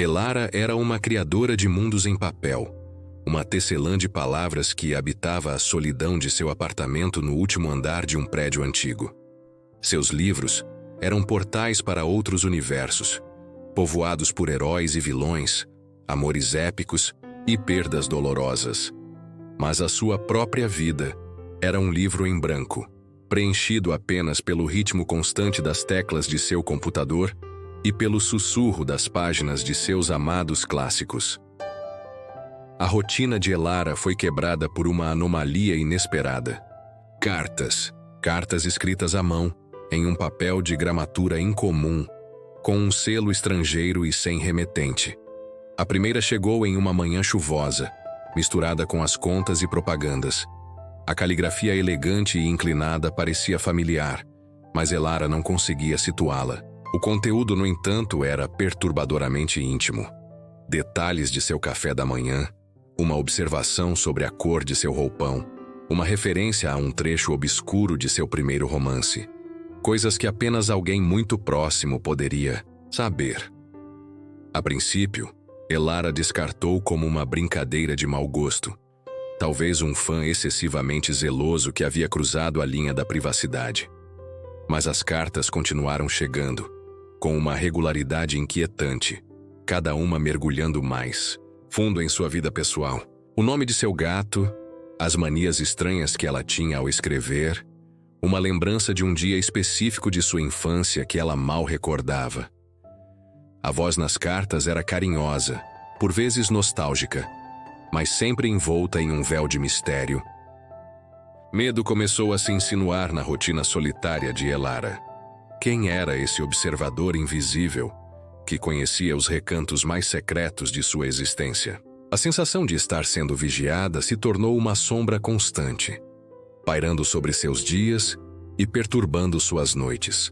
Elara era uma criadora de mundos em papel, uma tecelã de palavras que habitava a solidão de seu apartamento no último andar de um prédio antigo. Seus livros eram portais para outros universos, povoados por heróis e vilões, amores épicos e perdas dolorosas. Mas a sua própria vida era um livro em branco, preenchido apenas pelo ritmo constante das teclas de seu computador e pelo sussurro das páginas de seus amados clássicos. A rotina de Elara foi quebrada por uma anomalia inesperada. Cartas escritas à mão, em um papel de gramatura incomum, com um selo estrangeiro e sem remetente. A primeira chegou em uma manhã chuvosa, misturada com as contas e propagandas. A caligrafia elegante e inclinada parecia familiar, mas Elara não conseguia situá-la. O conteúdo, no entanto, era perturbadoramente íntimo. Detalhes de seu café da manhã, uma observação sobre a cor de seu roupão, uma referência a um trecho obscuro de seu primeiro romance. Coisas que apenas alguém muito próximo poderia saber. A princípio, Elara descartou como uma brincadeira de mau gosto. Talvez um fã excessivamente zeloso que havia cruzado a linha da privacidade. Mas as cartas continuaram chegando, com uma regularidade inquietante, cada uma mergulhando mais fundo em sua vida pessoal. O nome de seu gato, as manias estranhas que ela tinha ao escrever, uma lembrança de um dia específico de sua infância que ela mal recordava. A voz nas cartas era carinhosa, por vezes nostálgica, mas sempre envolta em um véu de mistério. Medo começou a se insinuar na rotina solitária de Elara. Quem era esse observador invisível que conhecia os recantos mais secretos de sua existência? A sensação de estar sendo vigiada se tornou uma sombra constante, pairando sobre seus dias e perturbando suas noites.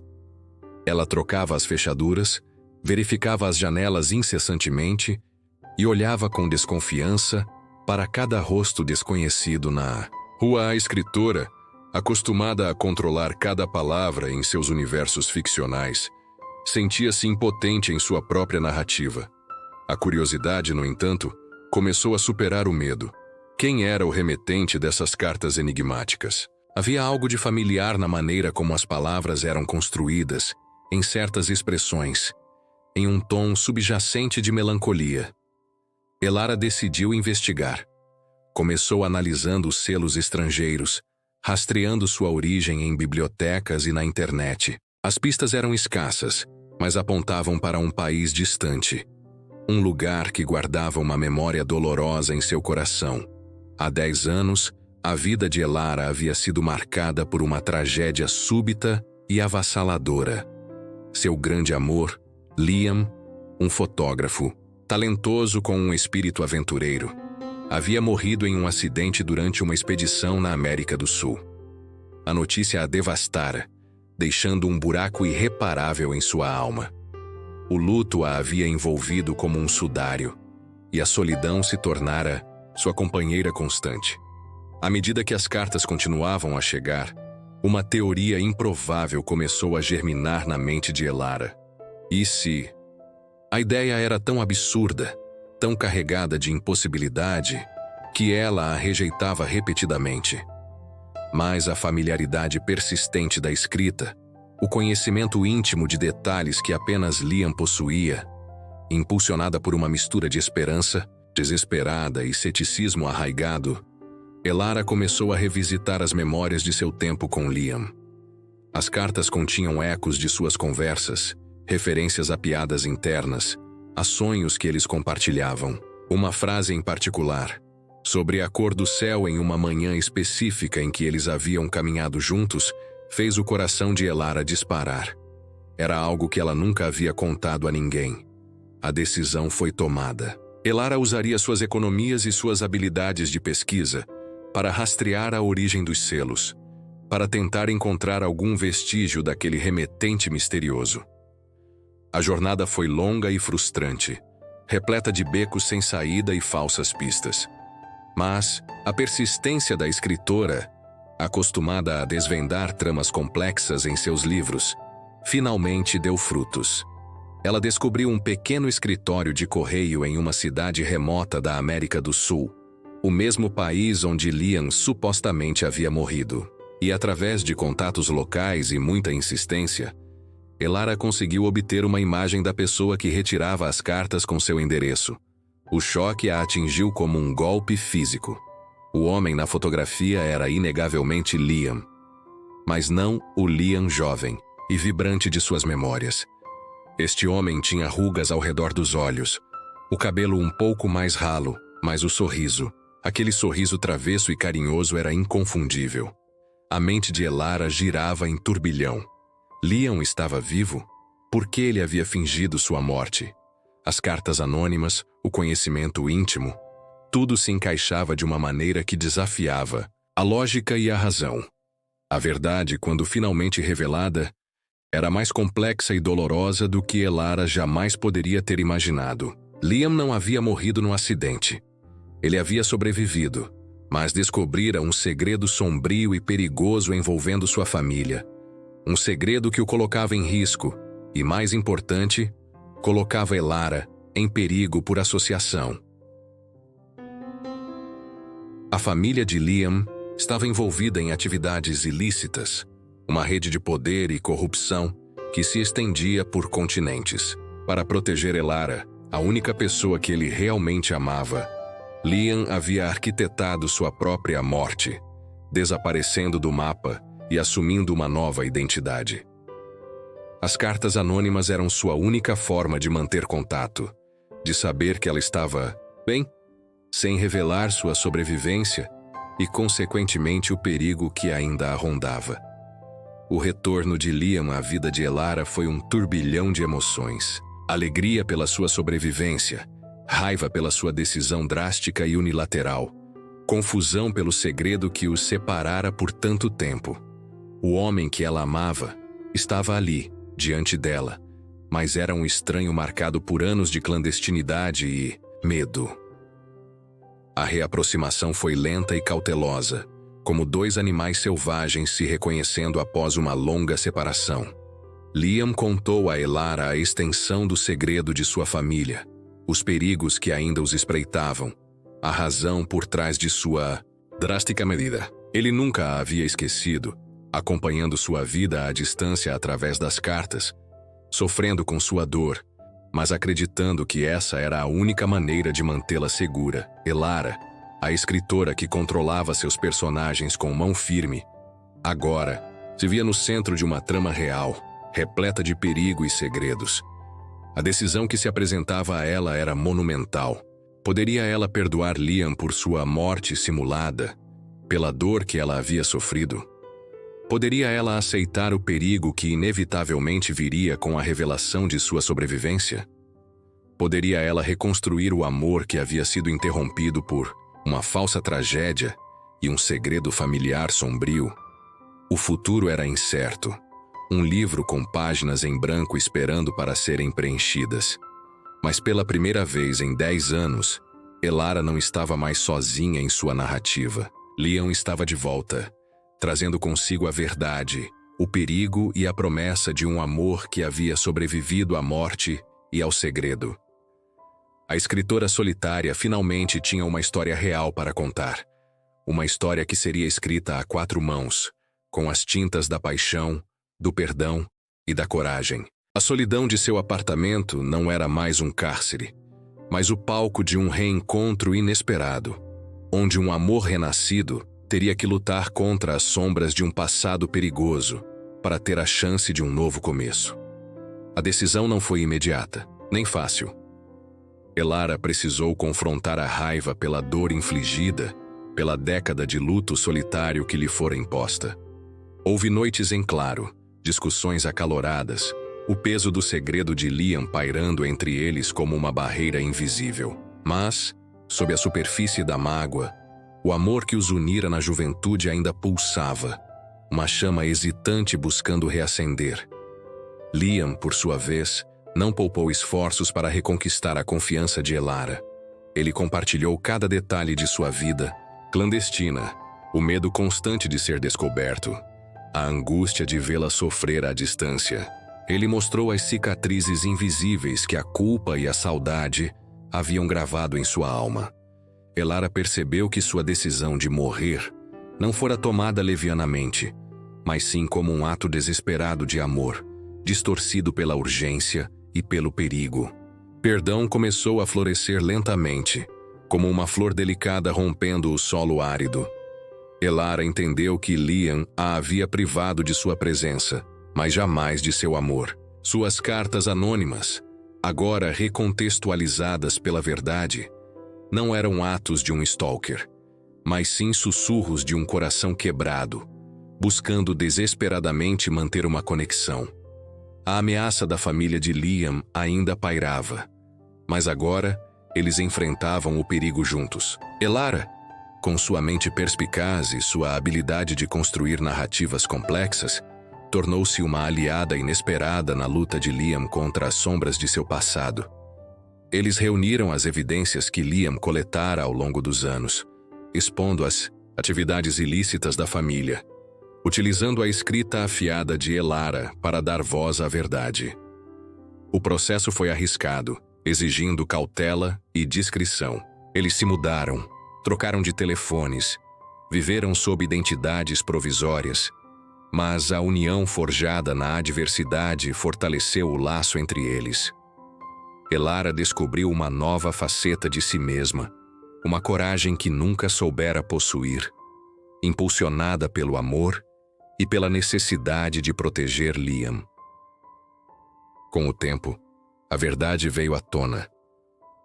Ela trocava as fechaduras, verificava as janelas incessantemente e olhava com desconfiança para cada rosto desconhecido na rua. A escritora, acostumada a controlar cada palavra em seus universos ficcionais, sentia-se impotente em sua própria narrativa. A curiosidade, no entanto, começou a superar o medo. Quem era o remetente dessas cartas enigmáticas? Havia algo de familiar na maneira como as palavras eram construídas, em certas expressões, em um tom subjacente de melancolia. Elara decidiu investigar. Começou analisando os selos estrangeiros, rastreando sua origem em bibliotecas e na internet. As pistas eram escassas, mas apontavam para um país distante. Um lugar que guardava uma memória dolorosa em seu coração. Há 10 anos, a vida de Elara havia sido marcada por uma tragédia súbita e avassaladora. Seu grande amor, Liam, um fotógrafo, talentoso com um espírito aventureiro, havia morrido em um acidente durante uma expedição na América do Sul. A notícia a devastara, deixando um buraco irreparável em sua alma. O luto a havia envolvido como um sudário, e a solidão se tornara sua companheira constante. À medida que as cartas continuavam a chegar, uma teoria improvável começou a germinar na mente de Elara. E se? A ideia era tão absurda, tão carregada de impossibilidade, que ela a rejeitava repetidamente. Mas a familiaridade persistente da escrita, o conhecimento íntimo de detalhes que apenas Liam possuía, impulsionada por uma mistura de esperança, desesperada e ceticismo arraigado, Elara começou a revisitar as memórias de seu tempo com Liam. As cartas continham ecos de suas conversas, referências a piadas internas, a sonhos que eles compartilhavam. Uma frase em particular, sobre a cor do céu em uma manhã específica em que eles haviam caminhado juntos, fez o coração de Elara disparar. Era algo que ela nunca havia contado a ninguém. A decisão foi tomada. Elara usaria suas economias e suas habilidades de pesquisa para rastrear a origem dos selos, para tentar encontrar algum vestígio daquele remetente misterioso. A jornada foi longa e frustrante, repleta de becos sem saída e falsas pistas. Mas a persistência da escritora, acostumada a desvendar tramas complexas em seus livros, finalmente deu frutos. Ela descobriu um pequeno escritório de correio em uma cidade remota da América do Sul, o mesmo país onde Liam supostamente havia morrido. E através de contatos locais e muita insistência, Elara conseguiu obter uma imagem da pessoa que retirava as cartas com seu endereço. O choque a atingiu como um golpe físico. O homem na fotografia era inegavelmente Liam, mas não o Liam jovem e vibrante de suas memórias. Este homem tinha rugas ao redor dos olhos, o cabelo um pouco mais ralo, mas o sorriso, aquele sorriso travesso e carinhoso, era inconfundível. A mente de Elara girava em turbilhão. Liam estava vivo? Por que ele havia fingido sua morte? As cartas anônimas, o conhecimento íntimo, tudo se encaixava de uma maneira que desafiava a lógica e a razão. A verdade, quando finalmente revelada, era mais complexa e dolorosa do que Elara jamais poderia ter imaginado. Liam não havia morrido no acidente. Ele havia sobrevivido, mas descobrira um segredo sombrio e perigoso envolvendo sua família. Um segredo que o colocava em risco e, mais importante, colocava Elara em perigo por associação. A família de Liam estava envolvida em atividades ilícitas, uma rede de poder e corrupção que se estendia por continentes. Para proteger Elara, a única pessoa que ele realmente amava, Liam havia arquitetado sua própria morte, desaparecendo do mapa e assumindo uma nova identidade. As cartas anônimas eram sua única forma de manter contato, de saber que ela estava bem, sem revelar sua sobrevivência e, consequentemente, o perigo que ainda a rondava. O retorno de Liam à vida de Elara foi um turbilhão de emoções. Alegria pela sua sobrevivência, raiva pela sua decisão drástica e unilateral, confusão pelo segredo que os separara por tanto tempo. O homem que ela amava estava ali, diante dela, mas era um estranho marcado por anos de clandestinidade e medo. A reaproximação foi lenta e cautelosa, como dois animais selvagens se reconhecendo após uma longa separação. Liam contou a Elara a extensão do segredo de sua família, os perigos que ainda os espreitavam, a razão por trás de sua drástica medida. Ele nunca a havia esquecido, acompanhando sua vida à distância através das cartas, sofrendo com sua dor, mas acreditando que essa era a única maneira de mantê-la segura. Elara, a escritora que controlava seus personagens com mão firme, agora se via no centro de uma trama real, repleta de perigo e segredos. A decisão que se apresentava a ela era monumental. Poderia ela perdoar Liam por sua morte simulada, pela dor que ela havia sofrido? Poderia ela aceitar o perigo que inevitavelmente viria com a revelação de sua sobrevivência? Poderia ela reconstruir o amor que havia sido interrompido por uma falsa tragédia e um segredo familiar sombrio? O futuro era incerto, um livro com páginas em branco esperando para serem preenchidas. Mas pela primeira vez em 10 anos, Elara não estava mais sozinha em sua narrativa. Liam estava de volta, trazendo consigo a verdade, o perigo e a promessa de um amor que havia sobrevivido à morte e ao segredo. A escritora solitária finalmente tinha uma história real para contar. Uma história que seria escrita a 4 mãos, com as tintas da paixão, do perdão e da coragem. A solidão de seu apartamento não era mais um cárcere, mas o palco de um reencontro inesperado, onde um amor renascido teria que lutar contra as sombras de um passado perigoso para ter a chance de um novo começo. A decisão não foi imediata, nem fácil. Elara precisou confrontar a raiva pela dor infligida, pela década de luto solitário que lhe fora imposta. Houve noites em claro, discussões acaloradas, o peso do segredo de Liam pairando entre eles como uma barreira invisível. Mas, sob a superfície da mágoa, o amor que os unira na juventude ainda pulsava, uma chama hesitante buscando reacender. Liam, por sua vez, não poupou esforços para reconquistar a confiança de Elara. Ele compartilhou cada detalhe de sua vida, clandestina, o medo constante de ser descoberto, a angústia de vê-la sofrer à distância. Ele mostrou as cicatrizes invisíveis que a culpa e a saudade haviam gravado em sua alma. Elara percebeu que sua decisão de morrer não fora tomada levianamente, mas sim como um ato desesperado de amor, distorcido pela urgência e pelo perigo. Perdão começou a florescer lentamente, como uma flor delicada rompendo o solo árido. Elara entendeu que Liam a havia privado de sua presença, mas jamais de seu amor. Suas cartas anônimas, agora recontextualizadas pela verdade, não eram atos de um stalker, mas sim sussurros de um coração quebrado, buscando desesperadamente manter uma conexão. A ameaça da família de Liam ainda pairava, mas agora eles enfrentavam o perigo juntos. Elara, com sua mente perspicaz e sua habilidade de construir narrativas complexas, tornou-se uma aliada inesperada na luta de Liam contra as sombras de seu passado. Eles reuniram as evidências que Liam coletara ao longo dos anos, expondo as atividades ilícitas da família, utilizando a escrita afiada de Elara para dar voz à verdade. O processo foi arriscado, exigindo cautela e discrição. Eles se mudaram, trocaram de telefones, viveram sob identidades provisórias, mas a união forjada na adversidade fortaleceu o laço entre eles. Elara descobriu uma nova faceta de si mesma, uma coragem que nunca soubera possuir, impulsionada pelo amor e pela necessidade de proteger Liam. Com o tempo, a verdade veio à tona.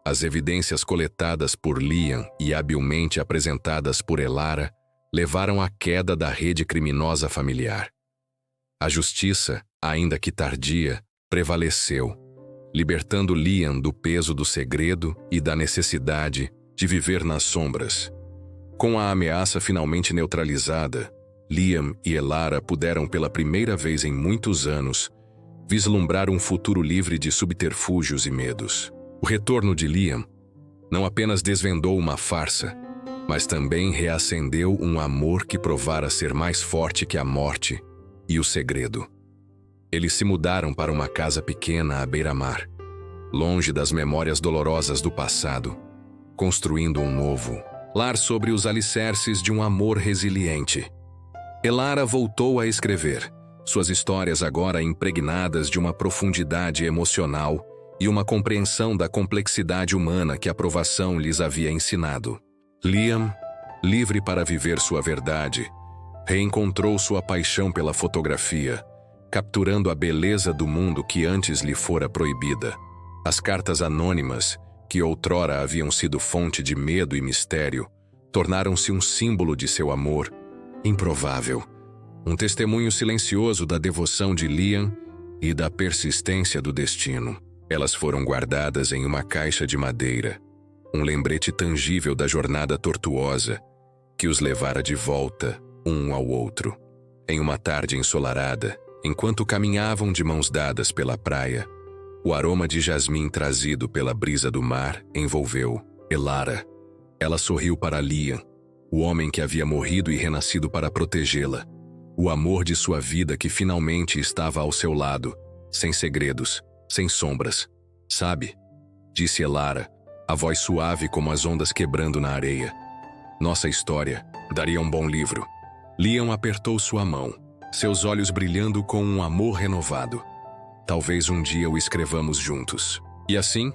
As evidências coletadas por Liam e habilmente apresentadas por Elara levaram à queda da rede criminosa familiar. A justiça, ainda que tardia, prevaleceu, libertando Liam do peso do segredo e da necessidade de viver nas sombras. Com a ameaça finalmente neutralizada, Liam e Elara puderam pela primeira vez em muitos anos vislumbrar um futuro livre de subterfúgios e medos. O retorno de Liam não apenas desvendou uma farsa, mas também reacendeu um amor que provara ser mais forte que a morte e o segredo. Eles se mudaram para uma casa pequena à beira-mar, longe das memórias dolorosas do passado, construindo um novo lar sobre os alicerces de um amor resiliente. Elara voltou a escrever, suas histórias agora impregnadas de uma profundidade emocional e uma compreensão da complexidade humana que a provação lhes havia ensinado. Liam, livre para viver sua verdade, reencontrou sua paixão pela fotografia, capturando a beleza do mundo que antes lhe fora proibida. As cartas anônimas, que outrora haviam sido fonte de medo e mistério, tornaram-se um símbolo de seu amor improvável, um testemunho silencioso da devoção de Liam e da persistência do destino. Elas foram guardadas em uma caixa de madeira, um lembrete tangível da jornada tortuosa que os levara de volta um ao outro. Em uma tarde ensolarada, enquanto caminhavam de mãos dadas pela praia, o aroma de jasmim trazido pela brisa do mar envolveu Elara. Ela sorriu para Liam, o homem que havia morrido e renascido para protegê-la, o amor de sua vida que finalmente estava ao seu lado, sem segredos, sem sombras. Sabe? Disse Elara, a voz suave como as ondas quebrando na areia. Nossa história daria um bom livro. Liam apertou sua mão, seus olhos brilhando com um amor renovado. Talvez um dia o escrevamos juntos. E assim,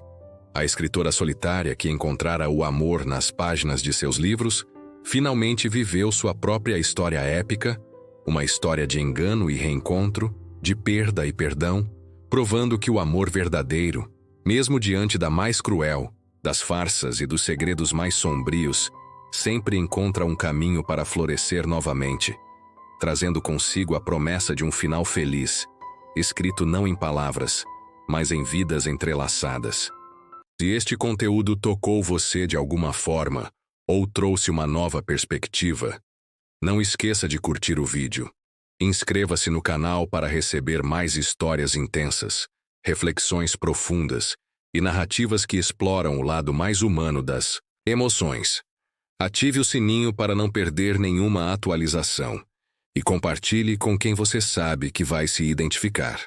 a escritora solitária que encontrara o amor nas páginas de seus livros, finalmente viveu sua própria história épica, uma história de engano e reencontro, de perda e perdão, provando que o amor verdadeiro, mesmo diante da mais cruel, das farsas e dos segredos mais sombrios, sempre encontra um caminho para florescer novamente, trazendo consigo a promessa de um final feliz, escrito não em palavras, mas em vidas entrelaçadas. Se este conteúdo tocou você de alguma forma ou trouxe uma nova perspectiva, não esqueça de curtir o vídeo. Inscreva-se no canal para receber mais histórias intensas, reflexões profundas e narrativas que exploram o lado mais humano das emoções. Ative o sininho para não perder nenhuma atualização e compartilhe com quem você sabe que vai se identificar.